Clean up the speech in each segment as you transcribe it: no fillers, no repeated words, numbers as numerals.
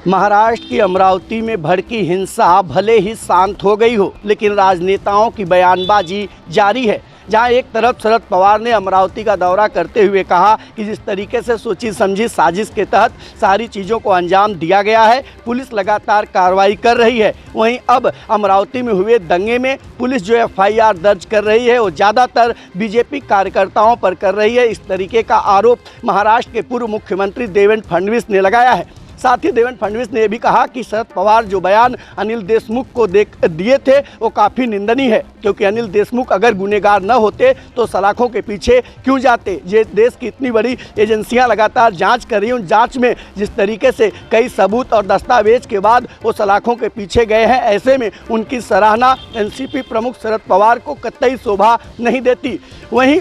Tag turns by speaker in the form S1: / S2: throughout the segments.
S1: महाराष्ट्र की अमरावती में भड़की हिंसा भले ही शांत हो गई हो, लेकिन राजनेताओं की बयानबाजी जारी है। जहां एक तरफ शरद पवार ने अमरावती का दौरा करते हुए कहा कि जिस तरीके से सोची समझी साजिश के तहत सारी चीज़ों को अंजाम दिया गया है, पुलिस लगातार कार्रवाई कर रही है। वहीं अब अमरावती में हुए दंगे में पुलिस जो FIR दर्ज कर रही है वो ज़्यादातर बीजेपी कार्यकर्ताओं पर कर रही है। इस तरीके का आरोप महाराष्ट्र के पूर्व मुख्यमंत्री देवेंद्र फडणवीस ने लगाया है। साथ ही देवेंद्र फडणवीस ने यह भी कहा कि शरद पवार जो बयान अनिल देशमुख को दिए थे वो काफ़ी निंदनीय है, क्योंकि अनिल देशमुख अगर गुनहगार न होते तो सलाखों के पीछे क्यों जाते। ये देश की इतनी बड़ी एजेंसियां लगातार जांच कर रही हैं, उन जांच में जिस तरीके से कई सबूत और दस्तावेज के बाद वो सलाखों के पीछे गए हैं, ऐसे में उनकी सराहना NCP प्रमुख शरद पवार को कतई शोभा नहीं देती। वहीं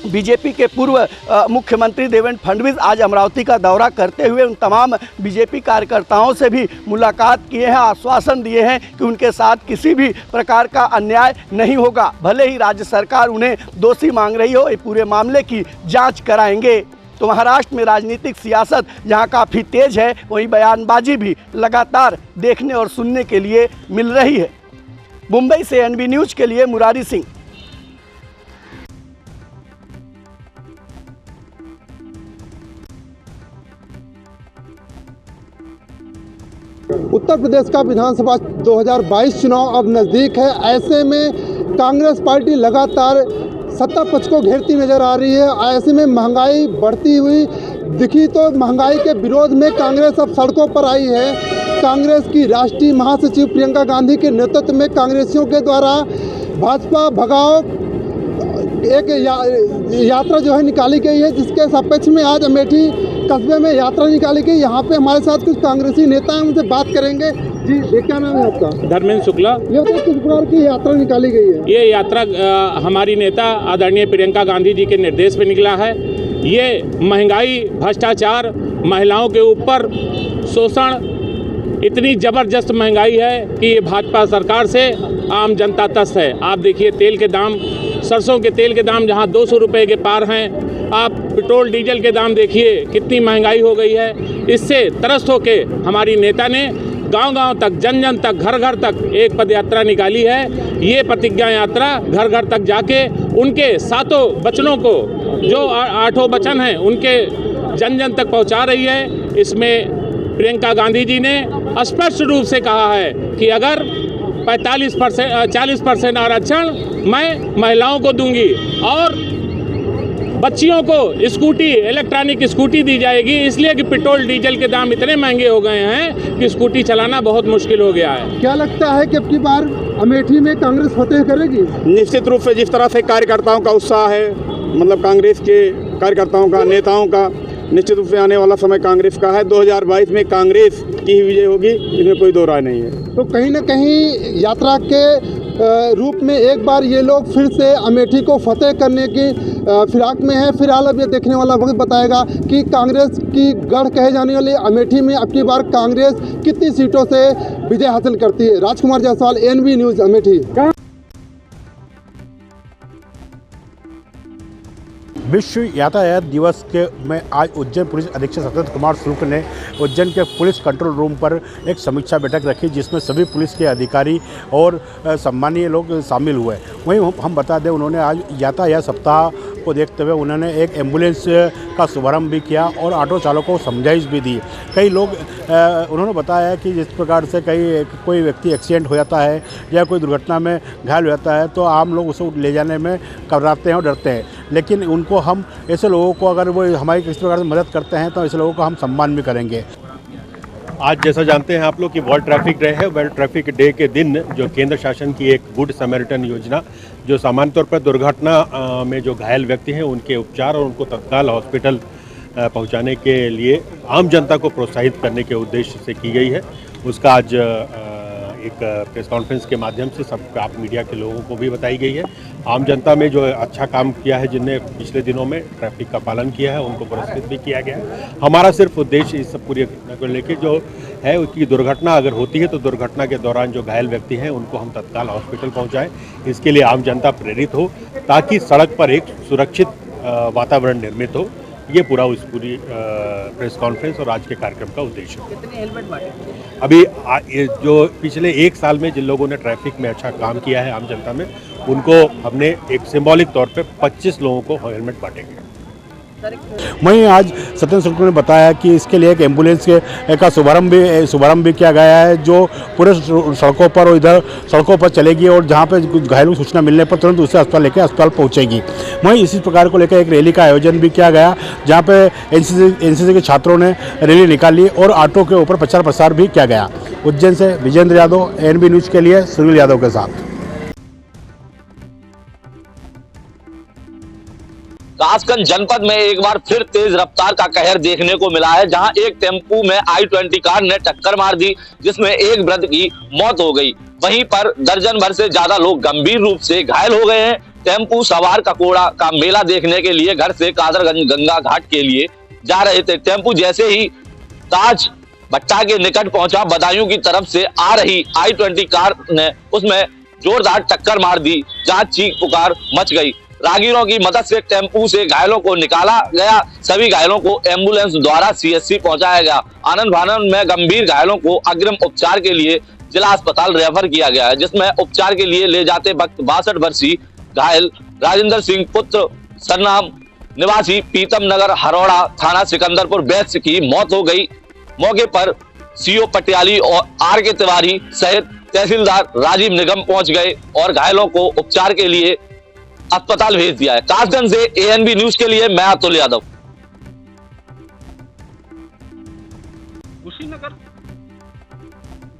S1: बीजेपी के पूर्व मुख्यमंत्री देवेंद्र फडणवीस आज अमरावती का दौरा करते हुए उन तमाम बीजेपी कार्यकर्ताओं से भी मुलाकात किए हैं, आश्वासन दिए हैं कि उनके साथ किसी भी प्रकार का अन्याय नहीं होगा। भले ही राज्य सरकार उन्हें दोषी मांग रही हो, ये पूरे मामले की जांच कराएंगे। तो महाराष्ट्र में राजनीतिक सियासत जहां काफ़ी तेज है, वहीं बयानबाजी भी लगातार देखने और सुनने के लिए मिल रही है। मुंबई से NB न्यूज़ के लिए मुरारी सिंह।
S2: उत्तर प्रदेश का विधानसभा 2022 चुनाव अब नज़दीक है। ऐसे में कांग्रेस पार्टी लगातार सत्ता पक्ष को घेरती नजर आ रही है। ऐसे में महंगाई बढ़ती हुई दिखी तो महंगाई के विरोध में कांग्रेस अब सड़कों पर आई है। कांग्रेस की राष्ट्रीय महासचिव प्रियंका गांधी के नेतृत्व में कांग्रेसियों के द्वारा भाजपा भगाओ एक यात्रा जो है निकाली गई है, जिसके सपेक्ष में आज अमेठी कस्बे में यात्रा निकाली गई। यहाँ पे हमारे साथ कुछ कांग्रेसी नेता हैं, उनसे बात करेंगे। जी, ये क्या नाम है आपका?
S3: धर्मेंद्र शुक्ला।
S2: ये तो किस प्रकार की यात्रा निकाली गई है?
S3: ये यात्रा हमारी नेता आदरणीय प्रियंका गांधी जी के निर्देश पे निकला है। ये महंगाई, भ्रष्टाचार, महिलाओं के ऊपर शोषण, इतनी ज़बरदस्त महंगाई है कि ये भाजपा सरकार से आम जनता त्रस्त है। आप देखिए तेल के दाम, सरसों के तेल के दाम जहां 200 रुपये के पार हैं, आप पेट्रोल डीजल के दाम देखिए कितनी महंगाई हो गई है। इससे त्रस्त होके हमारी नेता ने गांव-गांव तक, जन-जन तक, घर-घर तक एक पदयात्रा निकाली है। ये प्रतिज्ञा यात्रा घर-घर तक जाके उनके 7 वचनों को, जो 8 वचन हैं, उनके जन-जन तक पहुंचा रही है। इसमें प्रियंका गांधी जी ने स्पष्ट रूप से कहा है कि अगर 40% आरक्षण मैं महिलाओं को दूंगी और बच्चियों को स्कूटी, इलेक्ट्रॉनिक स्कूटी दी जाएगी, इसलिए कि पेट्रोल डीजल के दाम इतने महंगे हो गए हैं कि स्कूटी चलाना बहुत मुश्किल हो गया है।
S2: क्या लगता है कि अब की बार अमेठी में कांग्रेस फतेह करेगी?
S4: निश्चित रूप से जिस तरह से कार्यकर्ताओं का उत्साह है, मतलब कांग्रेस के कार्यकर्ताओं का, नेताओं का, निश्चित रूप से आने वाला समय कांग्रेस का है। 2022 में कांग्रेस की ही विजय होगी, इसमें कोई दो राय नहीं है।
S2: तो कहीं ना कहीं यात्रा के रूप में एक बार ये लोग फिर से अमेठी को फतेह करने की फिराक में है। फिलहाल अब ये देखने वाला वक्त बताएगा कि कांग्रेस की गढ़ कहे जाने वाली अमेठी में अब की बार कांग्रेस कितनी सीटों से विजय हासिल करती है। राजकुमार जायसवाल, NB न्यूज़, अमेठी।
S5: विश्व यातायात दिवस के में आज उज्जैन पुलिस अधीक्षक सत्येंद्र कुमार शुक्ल ने उज्जैन के पुलिस कंट्रोल रूम पर एक समीक्षा बैठक रखी, जिसमें सभी पुलिस के अधिकारी और सम्मानीय लोग शामिल हुए। वहीं हम बता दें, उन्होंने आज यातायात सप्ताह को देखते हुए उन्होंने एक एम्बुलेंस का शुभारंभ भी किया और ऑटो चालकों को समझाइश भी दी। कई लोग उन्होंने बताया कि जिस प्रकार से कोई व्यक्ति एक्सीडेंट हो जाता है या कोई दुर्घटना में घायल हो जाता है तो आम लोग उसे ले जाने में घबराते हैं और डरते हैं, लेकिन उनको हम ऐसे लोगों को, अगर वो हमारी किसी प्रकार से मदद करते हैं तो ऐसे लोगों का हम सम्मान भी करेंगे।
S6: आज जैसा जानते हैं आप लोग कि वर्ल्ड ट्रैफिक डे है। वर्ल्ड ट्रैफिक डे के दिन जो केंद्र शासन की एक गुड समैरिटन योजना, जो सामान्य तौर पर दुर्घटना में जो घायल व्यक्ति हैं उनके उपचार और उनको तत्काल हॉस्पिटल पहुंचाने के लिए आम जनता को प्रोत्साहित करने के उद्देश्य से की गई है। उसका आज एक प्रेस कॉन्फ्रेंस के माध्यम से सब आप मीडिया के लोगों को भी बताई गई है। आम जनता में जो अच्छा काम किया है, जिनने पिछले दिनों में ट्रैफिक का पालन किया है, उनको पुरस्कृत भी किया गया है। हमारा सिर्फ उद्देश्य इस सब पूरी घटना को लेकर जो है कि दुर्घटना अगर होती है तो दुर्घटना के दौरान जो घायल व्यक्ति हैं उनको हम तत्काल हॉस्पिटल पहुँचाएँ। इसके लिए आम जनता प्रेरित हो ताकि सड़क पर एक सुरक्षित वातावरण निर्मित हो। ये पूरा उस पूरी प्रेस कॉन्फ्रेंस और आज के कार्यक्रम का उद्देश्य है।
S1: कितने हेलमेट बांटे?
S6: अभी ये जो पिछले 1 साल में जिन लोगों ने ट्रैफिक में अच्छा काम किया है आम जनता में, उनको हमने एक सिंबॉलिक तौर पे 25 लोगों को हेलमेट बांटेंगे।
S5: वहीं आज सत्येंद्र शुक्ल ने बताया कि इसके लिए एक एम्बुलेंस का शुभारंभ भी किया गया है, जो पूरे सड़कों पर और इधर सड़कों पर चलेगी और जहां पे घायलों की सूचना मिलने पर तुरंत उसे अस्पताल लेकर अस्पताल पहुंचेगी। वहीं इसी प्रकार को लेकर एक रैली का आयोजन भी किया गया, जहां पे एनसीसी के छात्रों ने रैली निकाली और ऑटो के ऊपर प्रचार प्रसार भी किया गया। उज्जैन से विजेंद्र यादव, एएनबी न्यूज के लिए सुनील यादव के साथ।
S7: कासगंज जनपद में एक बार फिर तेज रफ्तार का कहर देखने को मिला है, जहां एक टेम्पू में i20 कार ने टक्कर मार दी, जिसमें एक वृद्ध की मौत हो गई। वहीं पर दर्जन भर से ज्यादा लोग गंभीर रूप से घायल हो गए हैं। टेम्पू सवार ककोड़ा का मेला देखने के लिए घर से कादरगंज गंगा घाट के लिए जा रहे थे। टेम्पू जैसे ही ताज भट्टा के निकट पहुंचा, बदायूं की तरफ से आ रही i20 कार ने उसमें जोरदार टक्कर मार दी, जहां चीख पुकार मच गई। राहगीरों की मदद से टेम्पू से घायलों को निकाला गया। सभी घायलों को एम्बुलेंस द्वारा सीएचसी पहुंचाया गया। आनंद फानंद में गंभीर घायलों को अग्रिम उपचार के लिए जिला अस्पताल रेफर किया गया है, जिसमें उपचार के लिए ले जाते वक्त 62 वर्षीय घायल राजेंद्र सिंह पुत्र सरनाम निवासी पीतम नगर हरोड़ा थाना सिकंदरपुर बैच की मौत हो गई। मौके पर सीओ पटियाली और आर के तिवारी सहित तहसीलदार राजीव निगम पहुंच गए और घायलों को उपचार के लिए अस्पताल भेज दिया है। कासगंज से एएनबी न्यूज के लिए मैं अतुल यादव।
S8: कुशीनगर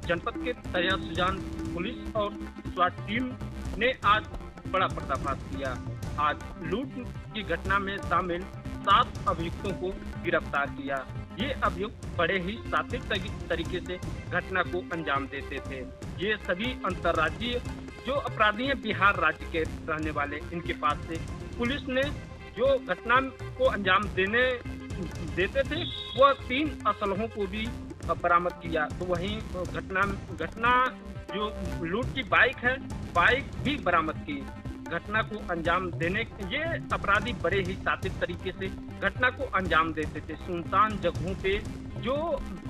S8: जनपद के तैयार सुजान पुलिस और स्वाट टीम ने आज बड़ा पर्दाफाश किया। आज लूट की घटना में शामिल 7 अभियुक्तों को गिरफ्तार किया। ये अभियुक्त बड़े ही सात्विक तरीके से घटना को अंजाम देते थे। ये सभी अंतर्राज्यीय जो अपराधी हैं, बिहार राज्य के रहने वाले। इनके पास से पुलिस ने जो घटना को अंजाम देते थे, वह 3 असलहों को भी बरामद किया। तो वहीं घटना जो लूट की बाइक है, बाइक भी बरामद की। घटना को अंजाम देने ये अपराधी बड़े ही सात्विक तरीके से घटना को अंजाम देते थे। सुनसान जगहों पे जो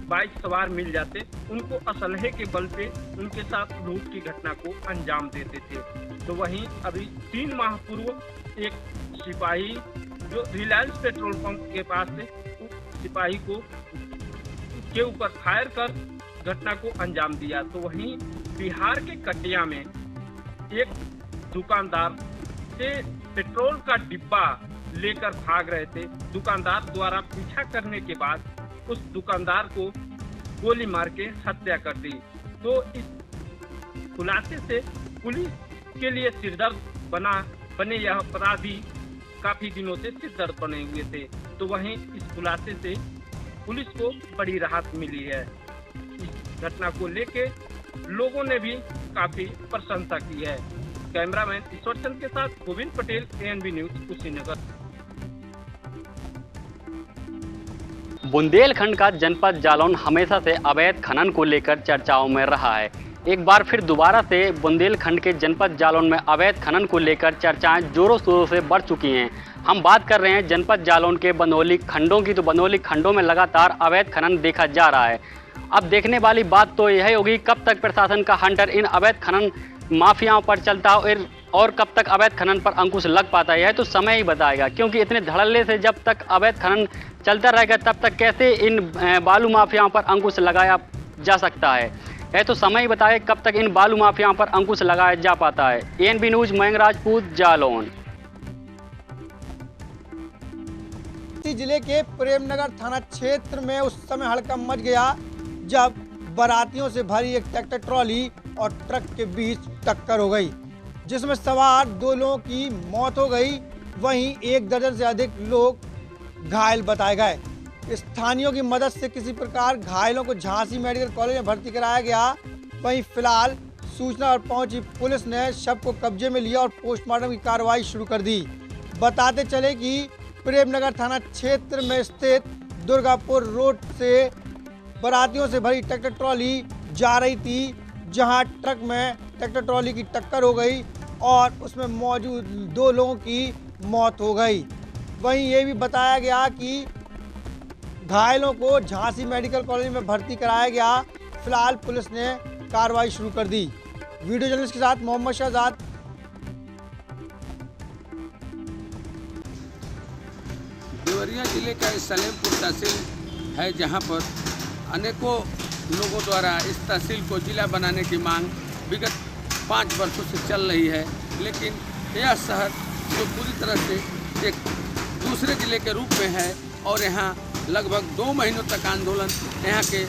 S8: बाइक सवार मिल जाते, उनको असलहे के बल पे उनके साथ लूट की घटना को अंजाम देते थे। तो वहीं अभी 3 माह पूर्व एक सिपाही जो रिलायंस पेट्रोल पंप के पास से सिपाही को के ऊपर फायर कर घटना को अंजाम दिया। तो वहीं बिहार के कटिया में एक दुकानदार से पेट्रोल का डिब्बा लेकर भाग रहे थे। दुकानदार द्वारा पीछा करने के बाद उस दुकानदार को गोली मार के हत्या कर दी। तो इस खुलासे से पुलिस के लिए सिरदर्द बने यह अपराधी काफी दिनों से सिरदर्द बने हुए थे। तो वहीं इस खुलासे से पुलिस को बड़ी राहत मिली है। इस घटना को लेके लोगों ने भी काफी प्रशंसा की है। कैमरामैन ईश्वर चंद के साथ गोविंद पटेल, एएनबी न्यूज, कुशीनगर।
S9: बुंदेलखंड का जनपद जालौन हमेशा से अवैध खनन को लेकर चर्चाओं में रहा है। एक बार फिर दोबारा से बुंदेलखंड के जनपद जालौन में अवैध खनन को लेकर चर्चाएं जोरों शोरों से बढ़ चुकी हैं। हम बात कर रहे हैं जनपद जालौन के बनौली खंडों की। तो बनौली खंडों में लगातार अवैध खनन देखा जा रहा है। अब देखने वाली बात तो यह होगी कब तक प्रशासन का हंटर इन अवैध खनन माफियाओं पर चलता है और कब तक अवैध खनन पर अंकुश लग पाता है, यह तो समय ही बताएगा। क्योंकि इतने धड़ल्ले से जब तक अवैध खनन चलता रहेगा, तब तक कैसे इन बालू माफियाओं पर अंकुश लगाया जा सकता है, यह तो समय ही बताएगा कब तक इन बालू माफियाओं पर अंकुश लगाया जा पाता है। ANB news, Mayank Rajput, Jalaun.
S10: जिले के प्रेमनगर थाना क्षेत्र में उस समय हड़कंप मच गया जब बारातियों से भरी एक ट्रैक्टर ट्रॉली और ट्रक के बीच टक्कर हो गई, जिसमें सवार 2 लोगों की मौत हो गई। वहीं 1 दर्जन से अधिक लोग घायल बताए गए। स्थानियों की मदद से किसी प्रकार घायलों को झांसी मेडिकल कॉलेज में भर्ती कराया गया। वहीं फिलहाल सूचना पर पहुंची पुलिस ने शव को कब्जे में लिया और पोस्टमार्टम की कार्रवाई शुरू कर दी। बताते चले कि प्रेमनगर थाना क्षेत्र में स्थित दुर्गापुर रोड से बारातियों से भरी ट्रैक्टर ट्रॉली जा रही थी, जहां ट्रक में ट्रैक्टर ट्रॉली की टक्कर हो गई और उसमें मौजूद 2 लोगों की मौत हो गई। वहीं ये भी बताया गया कि घायलों को झांसी मेडिकल कॉलेज में भर्ती कराया गया। फिलहाल पुलिस ने कार्रवाई शुरू कर दी। वीडियो जर्नलिस्ट के साथ मोहम्मद शहजाद।
S11: देवरिया जिले का सलेमपुर तहसील है, जहां पर अनेकों लोगों द्वारा इस तहसील को जिला बनाने की मांग विगत 5 वर्षों से चल रही है, लेकिन यह शहर जो पूरी तरह से एक दूसरे जिले के रूप में है और यहाँ लगभग 2 महीनों तक आंदोलन यहाँ के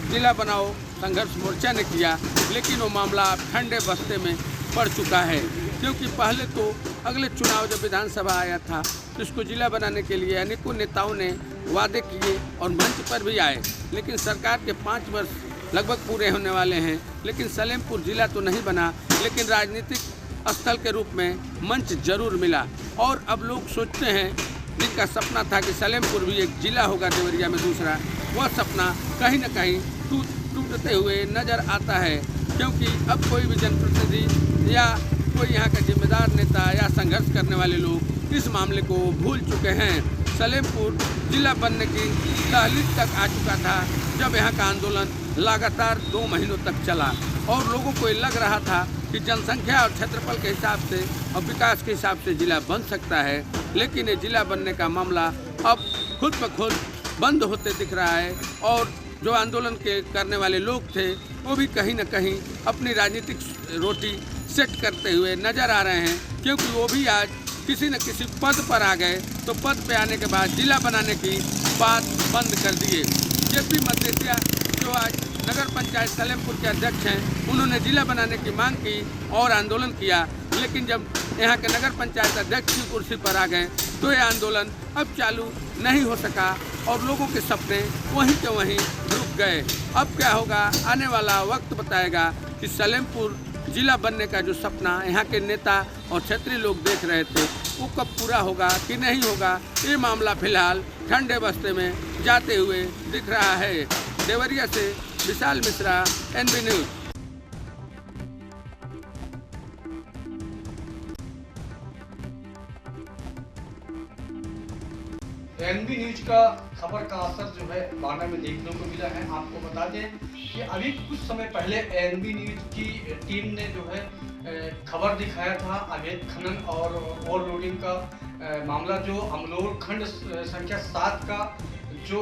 S11: जिला बनाओ संघर्ष मोर्चा ने किया, लेकिन वो मामला अब ठंडे बस्ते में पड़ चुका है। क्योंकि पहले तो अगले चुनाव जब विधानसभा आया था तो इसको जिला बनाने के लिए अनेकों नेताओं ने वादे किए और मंच पर भी आए, लेकिन सरकार के 5 वर्ष लगभग पूरे होने वाले हैं, लेकिन सलेमपुर जिला तो नहीं बना, लेकिन राजनीतिक स्थल के रूप में मंच जरूर मिला। और अब लोग सोचते हैं, जिनका सपना था कि सलेमपुर भी एक जिला होगा देवरिया में दूसरा, वह सपना कहीं न कहीं टूटते हुए नज़र आता है। क्योंकि अब कोई भी जनप्रतिनिधि या कोई यहाँ का जिम्मेदार नेता या संघर्ष करने वाले लोग इस मामले को भूल चुके हैं। सलेमपुर जिला बनने की तहलीक तक आ चुका था जब यहाँ का आंदोलन लगातार 2 महीनों तक चला और लोगों को लग रहा था कि जनसंख्या और क्षेत्रफल के हिसाब से और विकास के हिसाब से जिला बन सकता है, लेकिन ये जिला बनने का मामला अब खुद ब खुद बंद होते दिख रहा है। और जो आंदोलन के करने वाले लोग थे वो भी कहीं न कहीं अपनी राजनीतिक रोटी सेट करते हुए नज़र आ रहे हैं, क्योंकि वो भी आज किसी न किसी पद पर आ गए तो पद पे आने के बाद जिला बनाने की बात बंद कर दिए। जेपी मदेसिया जो आज नगर पंचायत सलेमपुर के अध्यक्ष हैं, उन्होंने जिला बनाने की मांग की और आंदोलन किया, लेकिन जब यहाँ के नगर पंचायत अध्यक्ष की कुर्सी पर आ गए तो ये आंदोलन अब चालू नहीं हो सका और लोगों के सपने वहीं के वहीं रुक गए। अब क्या होगा, आने वाला वक्त बताएगा कि सलेमपुर जिला बनने का जो सपना यहाँ के नेता और क्षेत्रीय लोग देख रहे थे वो कब पूरा होगा कि नहीं होगा। ये मामला फिलहाल ठंडे बस्ते में जाते हुए दिख रहा है। देवरिया से Vishal Mishra, NB news.
S1: NB news का खबर का असर जो है बाना में देखने को मिला है। आपको बता दें कि अभी कुछ समय पहले NB न्यूज की टीम ने जो है खबर दिखाया था अवैध खनन और ओवरलोडिंग का मामला, जो अमलोर खंड संख्या 7 का जो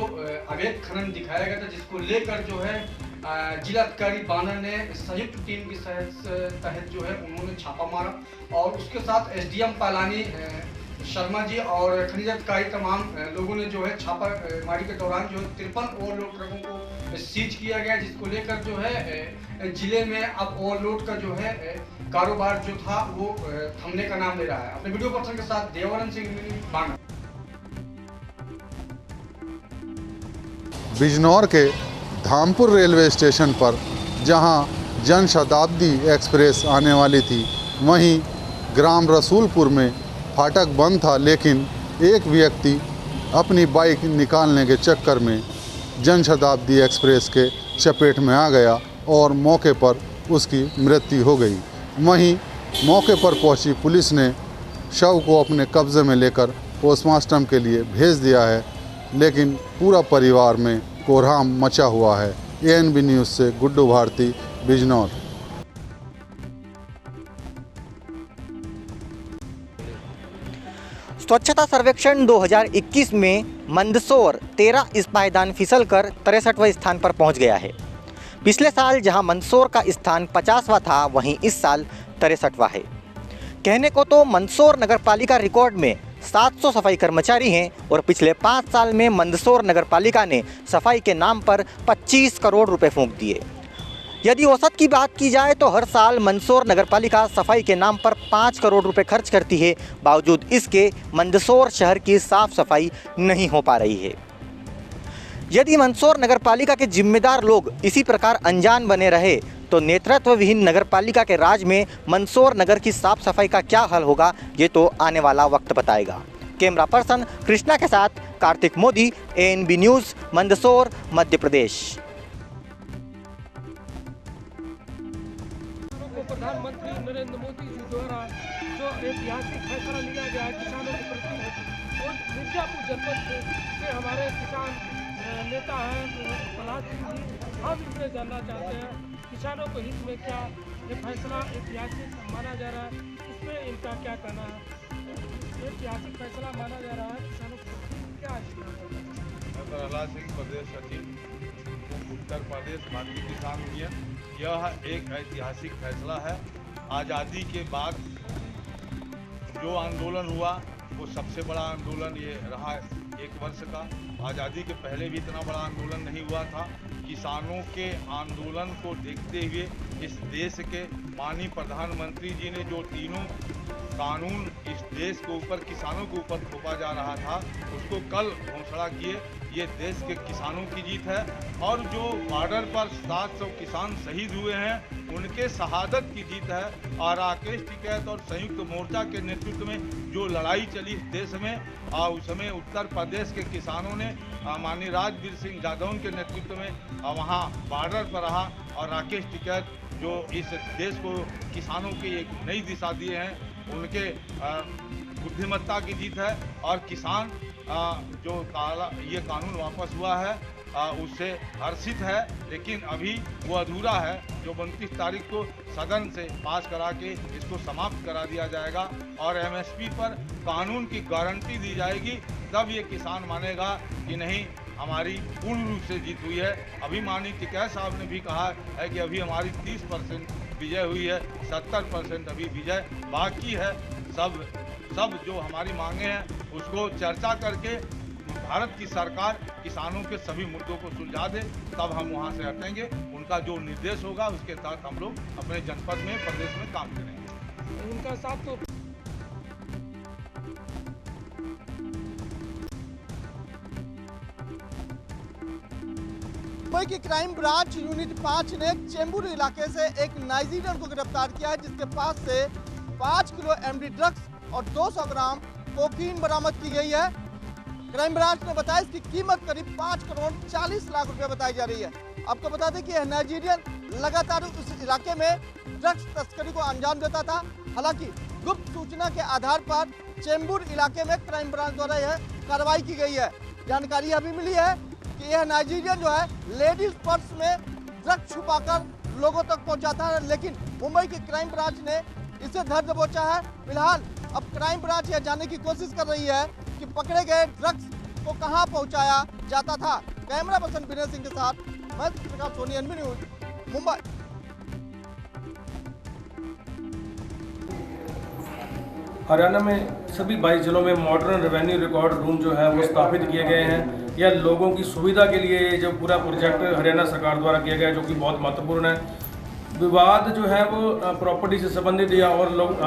S1: अवैध खनन दिखाया गया था, जिसको लेकर जो है जिलाधिकारी बाना ने संयुक्त टीम के तहत जो है उन्होंने छापा मारा और उसके साथ SDM पालानी शर्मा जी और खनिज अधिकारी तमाम लोगों ने जो है छापा मारी के दौरान जो 53 ओवरलोड ट्रकों को सीज किया गया, जिसको लेकर जो है जिले में अब ओवरलोड का जो है कारोबार जो था वो थमने का नाम ले रहा है। अपने वीडियो पर्सन के साथ देवानंद सिंह बाना।
S2: बिजनौर के धामपुर रेलवे स्टेशन पर जहां जन शताब्दी एक्सप्रेस आने वाली थी, वहीं ग्राम रसूलपुर में फाटक बंद था, लेकिन एक व्यक्ति अपनी बाइक निकालने के चक्कर में जन शताब्दी एक्सप्रेस के चपेट में आ गया और मौके पर उसकी मृत्यु हो गई। वहीं मौके पर पहुंची पुलिस ने शव को अपने कब्जे में लेकर पोस्टमार्टम के लिए भेज दिया है, लेकिन पूरा परिवार में कोहराम मचा हुआ है। ANB न्यूज़ से गुड्डू भारती, बिजनौर।
S12: स्वच्छता सर्वेक्षण 2021 में मंदसौर 13 इस पायदान फिसलकर 63वें स्थान पर पहुंच गया है। पिछले साल जहां मंदसौर का स्थान 50वां था, वहीं इस साल 63वां है। कहने को तो मंदसौर नगरपालिका रिकॉर्ड में 700 सफाई कर्मचारी हैं और पिछले 5 साल में मंदसौर नगरपालिका ने सफाई के नाम पर 25 करोड़ रुपए फूंक दिए। यदि औसत की बात की जाए तो हर साल मंदसौर नगरपालिका सफाई के नाम पर 5 करोड़ रुपए खर्च करती है, बावजूद इसके मंदसौर शहर की साफ सफाई नहीं हो पा रही है। यदि मंदसौर नगरपालिका के जिम्मेदार लोग इसी प्रकार अनजान बने रहे तो नेतृत्व विहीन नगरपालिका के राज में मंदसौर नगर की साफ सफाई का क्या हाल होगा, ये तो आने वाला वक्त बताएगा। कैमरा पर्सन कृष्णा के साथ कार्तिक मोदी, ANB न्यूज़, मंदसौर, मध्य प्रदेश।
S8: प्रधानमंत्री नरेंद्र मोदी जी द्वारा जो ऐतिहासिक फैसला लिया गया है किसानों के प्रति, मिर्जापुर जनपद के हमारे किसान नेता हैं प्रहलाद सिंह जी, हम इनसे जानना चाहते हैं किसानों के हित में क्या ये फैसला ऐतिहासिक माना जा रहा है, इसमें इनका क्या कहना है। ऐतिहासिक फैसला माना जा रहा है, किसानों को क्या
S13: मैं प्रहलाद सिंह, प्रदेश सचिव उत्तर प्रदेश भारतीय किसान यूनियन। यह एक ऐतिहासिक फैसला है। आज़ादी के बाद जो आंदोलन हुआ वो सबसे बड़ा आंदोलन ये रहा 1 वर्ष का। आज़ादी के पहले भी इतना बड़ा आंदोलन नहीं हुआ था। किसानों के आंदोलन को देखते हुए इस देश के माननीय प्रधानमंत्री जी ने जो तीनों कानून इस देश के ऊपर किसानों के ऊपर थोपा जा रहा था उसको कल घोषणा किए। ये देश के किसानों की जीत है। और जो बॉर्डर पर 700 किसान शहीद हुए हैं उनके शहादत की जीत है। और राकेश टिकैत और संयुक्त मोर्चा के नेतृत्व में जो लड़ाई चली इस देश में उस समय उत्तर प्रदेश के किसानों ने माननीय राजवीर सिंह जादौन के नेतृत्व में वहाँ बॉर्डर पर रहा। और राकेश टिकैत जो इस देश को किसानों की एक नई दिशा दिए हैं उनके बुद्धिमत्ता की जीत है। और किसान जो ये कानून वापस हुआ है उससे हर्षित है। लेकिन अभी वो अधूरा है जो 29 तारीख को सदन से पास करा के इसको समाप्त करा दिया जाएगा और एमएसपी पर कानून की गारंटी दी जाएगी। तब ये किसान मानेगा कि नहीं हमारी पूर्ण रूप से जीत हुई है। अभी माननीय टिकैत साहब ने भी कहा है कि अभी हमारी 30% विजय हुई है, 70% अभी विजय बाकी है। सब जो हमारी मांगे हैं उसको चर्चा करके भारत की सरकार किसानों के सभी मुद्दों को सुलझा दे, तब हम वहां से हटेंगे। उनका जो निर्देश होगा उसके तहत हम लोग अपने जनपद में प्रदेश में काम करेंगे।
S8: उनका साथ तो
S10: मुंबई की क्राइम ब्रांच यूनिट 5 ने चेंबूर इलाके से एक नाइजीरियन को गिरफ्तार किया है जिसके पास से 5 किलो एमडी ड्रग्स और 200 ग्राम कोकीन बरामद की गई है। क्राइम ब्रांच ने बताया इसकी कीमत करीब 5 करोड़ 40 लाख रुपए बताई जा रही है। आपको बता दें कि यह नाइजीरियन लगातार उस इलाके में ड्रग्स तस्करी को अंजाम देता था। हालांकि गुप्त सूचना के आधार पर चेंबूर इलाके में क्राइम ब्रांच द्वारा यह कार्रवाई की गई है। जानकारी अभी मिली है कि यह नाइजीरियन जो है लेडीज पर्स में ड्रग्स छुपाकर लोगों तक पहुंचाता है, लेकिन मुंबई की क्राइम ब्रांच ने इसे धर दबोचा है। फिलहाल अब क्राइम ब्रांच यह जानने की कोशिश कर रही है कि पकड़े गए ड्रग्स को कहां पहुंचाया जाता था। कैमरा पर्सन विनय सिंह के साथ मैं प्रकाश सोनी, एनबी न्यूज, मुंबई।
S14: हरियाणा में सभी 22 जिलों में मॉडर्न रेवेन्यू रिकॉर्ड रूम जो है वो स्थापित किए गए हैं। यह लोगों की सुविधा के लिए जो पूरा प्रोजेक्ट हरियाणा सरकार द्वारा किया गया है, जो कि बहुत महत्वपूर्ण है। विवाद जो है वो प्रॉपर्टी से संबंधित या और लोग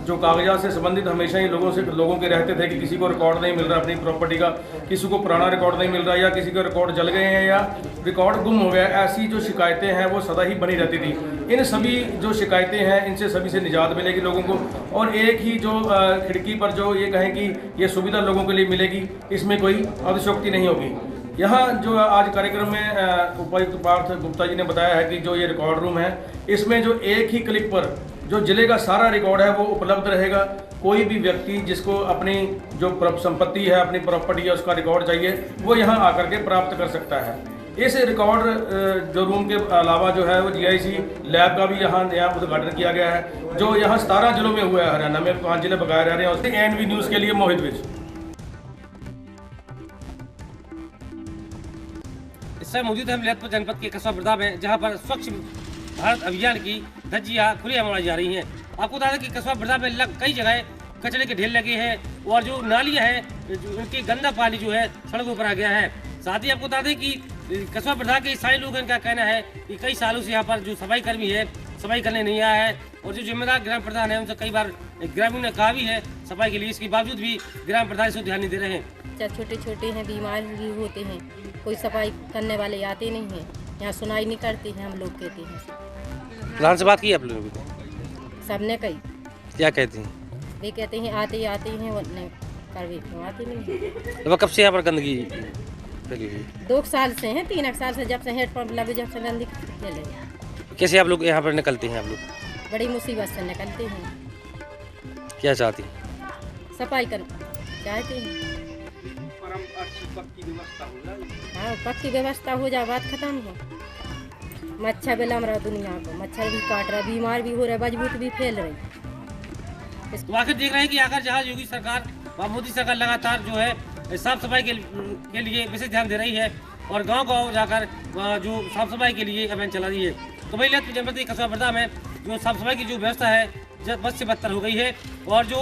S14: जो कागजात से संबंधित हमेशा ही लोगों के रहते थे कि किसी को रिकॉर्ड नहीं मिल रहा अपनी प्रॉपर्टी का, किसी को पुराना रिकॉर्ड नहीं मिल रहा या किसी का रिकॉर्ड जल गए हैं या रिकॉर्ड गुम हो गया। ऐसी जो शिकायतें हैं वो सदा ही बनी रहती थी। इन सभी जो शिकायतें हैं इनसे सभी से निजात मिलेगी लोगों को। और एक ही जो खिड़की पर जो ये कहें कि ये सुविधा लोगों के लिए मिलेगी, इसमें कोई अतिशयोक्ति नहीं होगी। यहाँ जो आज कार्यक्रम में उपायुक्त पार्थ गुप्ता जी ने बताया है कि जो ये रिकॉर्ड रूम है इसमें जो एक ही क्लिक पर जो जिले का सारा रिकॉर्ड है वो उपलब्ध रहेगा। कोई भी व्यक्ति जिसको अपनी जो संपत्ति है, अपनी प्रॉपर्टी है, उसका रिकॉर्ड चाहिए वो यहाँ आकर के प्राप्त कर सकता है। इस रिकॉर्ड जो रूम के अलावा जो है वो GIC लैब का भी यहाँ नया उद्घाटन किया गया है जो यहाँ 17 जिलों में हुआ है। हरियाणा में 5 जिले बकाया रह रहे हैं। उससे NV न्यूज़ के लिए मोहित विज।
S15: इस समय मौजूद है हम ललितपुर जनपद के कस्बा बिरदा में, जहां पर स्वच्छ भारत अभियान की धज्जियां खुलेआम उड़ाई जा रही हैं। आपको बता दें कि कस्बा बिरदा में कई जगह कचरे के ढेर लगे हैं और जो नालियां हैं उनकी गंदा पानी जो है सड़कों पर आ गया है। साथ ही आपको बता दें कि कस्बा बिरदा के स्थानीय लोगों का कहना है कि कई सालों से यहाँ पर जो सफाई कर्मी है सफाई करने नहीं आया है और जो जिम्मेदार ग्राम प्रधान है उनसे कई बार ग्रामीण ने कहा भी है सफाई के लिए, इसके बावजूद भी ग्राम प्रधान इसको ध्यान नहीं दे रहे हैं।
S16: छोटे छोटे हैं, बीमार भी होते हैं, कोई सफाई करने वाले आते नहीं हैं, यहाँ सुनाई नहीं करती है। हम लोग कहते हैं
S15: प्रधान से बात की आप लोगों ने?
S16: सबने कही।
S15: क्या कहते हैं?
S16: वे कहते हैं आते हैं वो नहीं कर आते नहीं।
S15: तो कब से यहाँ पर गंदगी फैली हुई?
S16: 2 साल से हैं, 3 साल से, जब से हेडपम्प लगे जब से गंदगी फैले।
S15: कैसे आप लोग यहाँ पर निकलते हैं? आप लोग
S16: बड़ी मुसीबत से निकलते हैं।
S15: क्या चाहती हैं?
S16: सफाई कर चाहते हैं। हाँ पक्की व्यवस्था हो जाए, बात खत्म है। मच्छर भी लम रहा दुनिया को, मच्छर भी काट रहा, बीमार भी हो रहा, मजबूत भी फैल रही।
S15: तो आखिर देख रहे हैं कि आखिर जहाँ योगी सरकार व मोदी सरकार लगातार जो है साफ सफाई के लिए विशेष ध्यान दे रही है और गांव-गांव जाकर जो साफ सफाई के लिए अभियान चला रही है। तो वही ललितपुर जनपद के कस्बा बरदा में जो साफ सफाई की जो व्यवस्था है बद से बदतर हो गई है और जो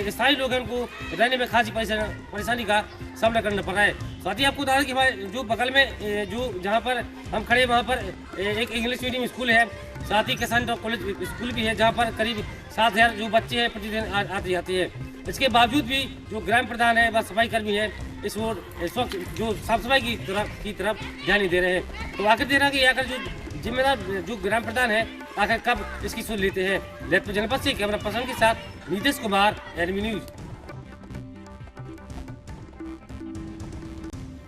S15: स्थानीय लोग हैं उनको रहने में खासी परेशानी का सामना करना पड़ रहा है। साथ ही आपको बता दें कि हमारे जो बगल में जो जहाँ पर हम खड़े वहाँ पर एक इंग्लिश मीडियम स्कूल है, साथ ही किसान कॉलेज स्कूल भी है जहाँ पर करीब 7,000 जो बच्चे हैं प्रतिदिन आते जाते हैं। इसके बावजूद भी जो ग्राम प्रधान है व सफाई कर्मी है इस वक्त जो साफ सफाई की तरफ ध्यान नहीं दे रहे हैं। तो आखिर दे रहा कि आखिर जो जिम्मेदार जो ग्राम प्रधान है आखिर कब इसकी सुध लेते हैं। ललितपुर जनपद से कैमरा पर्सन के साथ नीतीश कुमार, एनबी न्यूज।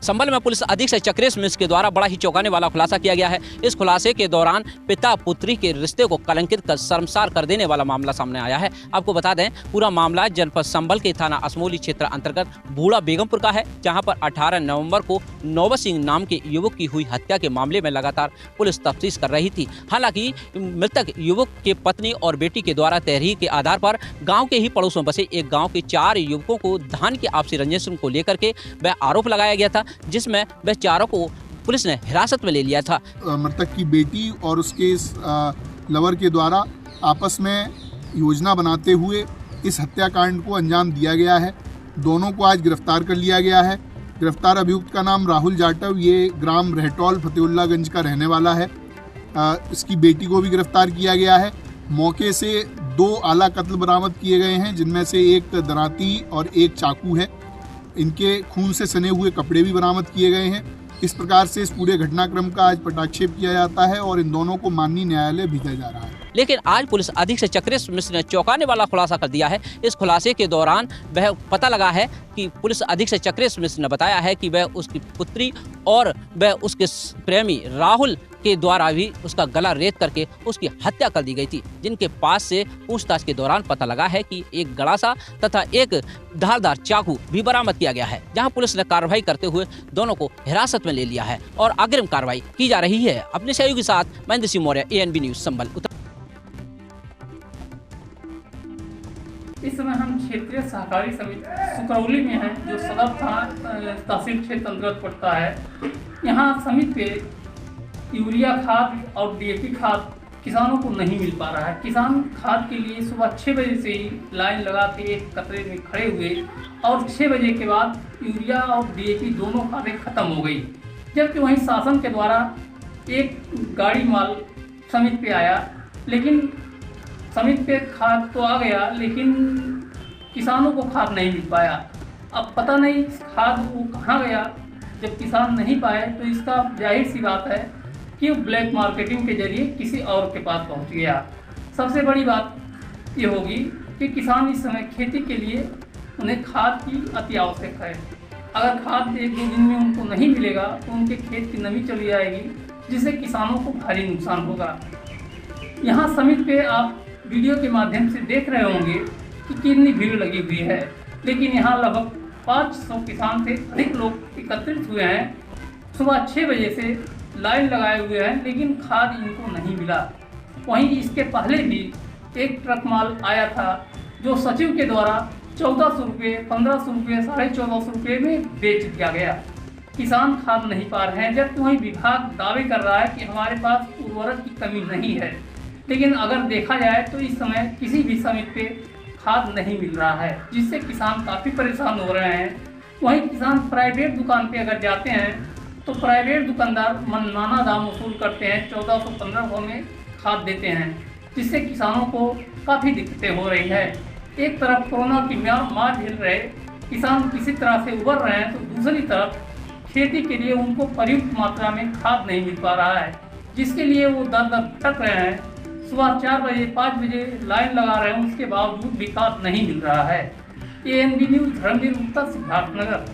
S17: संभल में पुलिस अधीक्षक चक्रेश मिश्र के द्वारा बड़ा ही चौंकाने वाला खुलासा किया गया है। इस खुलासे के दौरान पिता पुत्री के रिश्ते को कलंकित कर शर्मसार कर देने वाला मामला सामने आया है। आपको बता दें पूरा मामला जनपद संभल के थाना असमोली क्षेत्र अंतर्गत बूढ़ा बेगमपुर का है, जहां पर 18 नवंबर को नौबत सिंह नाम के युवक की हुई हत्या के मामले में लगातार पुलिस तफ्तीश कर रही थी। हालांकि मृतक युवक के पत्नी और बेटी के द्वारा तहरीर के आधार पर गाँव के ही पड़ोस में बसे एक गाँव के 4 युवकों को धान के आपसी रंजिश को लेकर के वह आरोप लगाया गया था, जिसमें वह चारों को पुलिस ने हिरासत में ले लिया था।
S18: मृतक की बेटी और उसके लवर के द्वारा आपस में योजना बनाते हुए इस हत्याकांड को अंजाम दिया गया है। दोनों को आज गिरफ्तार कर लिया गया है। गिरफ्तार अभियुक्त का नाम राहुल जाटव, ये ग्राम रहटौल फतेहुल्लागंज का रहने वाला है। इसकी बेटी को भी गिरफ्तार किया गया है। मौके से 2 आला कत्ल बरामद किए गए हैं, जिनमें से एक दराती और एक चाकू है। इनके खून से सने हुए कपड़े भी बरामद किए गए हैं। इस प्रकार से इस पूरे घटनाक्रम का आज पटाक्षेप किया जाता है और इन दोनों को माननीय न्यायालय भेजा जा रहा है।
S17: लेकिन आज पुलिस अधीक्षक चक्रेश मिश्र ने चौंकाने वाला खुलासा कर दिया है। इस खुलासे के दौरान वह पता लगा है कि पुलिस अधीक्षक चक्रेश मिश्र ने बताया है कि वह उसकी पुत्री और वह उसके प्रेमी राहुल के द्वारा भी उसका गला रेत करके उसकी हत्या कर दी गई थी, जिनके पास से पूछताछ के दौरान पता लगा है कि एक गड़ासा तथा एक धारदार चाकू भी बरामद किया गया है, जहां पुलिस ने कार्रवाई करते हुए दोनों को हिरासत में ले लिया है और अग्रिम कार्रवाई की जा रही है। अपने सहयोगी के साथ महेंद्र सिंह मौर्य, एएनबी न्यूज संभल।
S19: इस समय हम क्षेत्रीय सहकारी समिति सुकरौली में हैं, जो सदर थाना तहसील क्षेत्र अंतर्गत पड़ता है। यहाँ समिति पे यूरिया खाद और डीएपी खाद किसानों को नहीं मिल पा रहा है। किसान खाद के लिए सुबह 6 बजे से ही लाइन लगा के एक कतरे में खड़े हुए और 6 बजे के बाद यूरिया और डीएपी दोनों खादें खत्म हो गई। जबकि वहीं शासन के द्वारा एक गाड़ी माल समिति पे आया, लेकिन समिति पे खाद तो आ गया लेकिन किसानों को खाद नहीं मिल पाया। अब पता नहीं खाद वो कहाँ गया। जब किसान नहीं पाए तो इसका जाहिर सी बात है कि ब्लैक मार्केटिंग के जरिए किसी और के पास पहुंच गया। सबसे बड़ी बात ये होगी कि किसान इस समय खेती के लिए उन्हें खाद की अति आवश्यक है। अगर खाद 1-2 दिन में उनको नहीं मिलेगा तो उनके खेत की नमी चली जाएगी, जिससे किसानों को भारी नुकसान होगा। यहाँ समिति पे आप वीडियो के माध्यम से देख रहे होंगे कि कितनी भीड़ लगी हुई है, लेकिन यहाँ लगभग 500 किसान से अधिक लोग एकत्रित हुए हैं। सुबह 6 बजे से लाइन लगाए हुए हैं, लेकिन खाद इनको नहीं मिला। वहीं इसके पहले भी एक ट्रक माल आया था जो सचिव के द्वारा 1400 रुपये, 1500 रुपये, 1450 रुपये में बेच दिया गया। किसान खाद नहीं पा रहे हैं, जबकि वहीं विभाग दावे कर रहा है कि हमारे पास उर्वरक की कमी नहीं है। लेकिन अगर देखा जाए तो इस समय किसी भी समिति पे खाद नहीं मिल रहा है, जिससे किसान काफ़ी परेशान हो रहे हैं। वहीं किसान प्राइवेट दुकान पे अगर जाते हैं तो प्राइवेट दुकानदार मनमाना दाम वसूल करते हैं, 1400-1500 में खाद देते हैं, जिससे किसानों को काफ़ी दिक्कतें हो रही है। एक तरफ कोरोना की मार झेल रहे किसान किसी तरह से उबर रहे हैं, तो दूसरी तरफ खेती के लिए उनको पर्याप्त मात्रा में खाद नहीं मिल पा रहा है, जिसके लिए वो दर भटक रहे हैं। सुबह 4 बजे 5 बजे लाइन लगा रहे हैं, उसके बावजूद भी खाद नहीं मिल रहा है। एएनबी न्यूज धर्मवीर उत्तर सिद्धार्थनगर।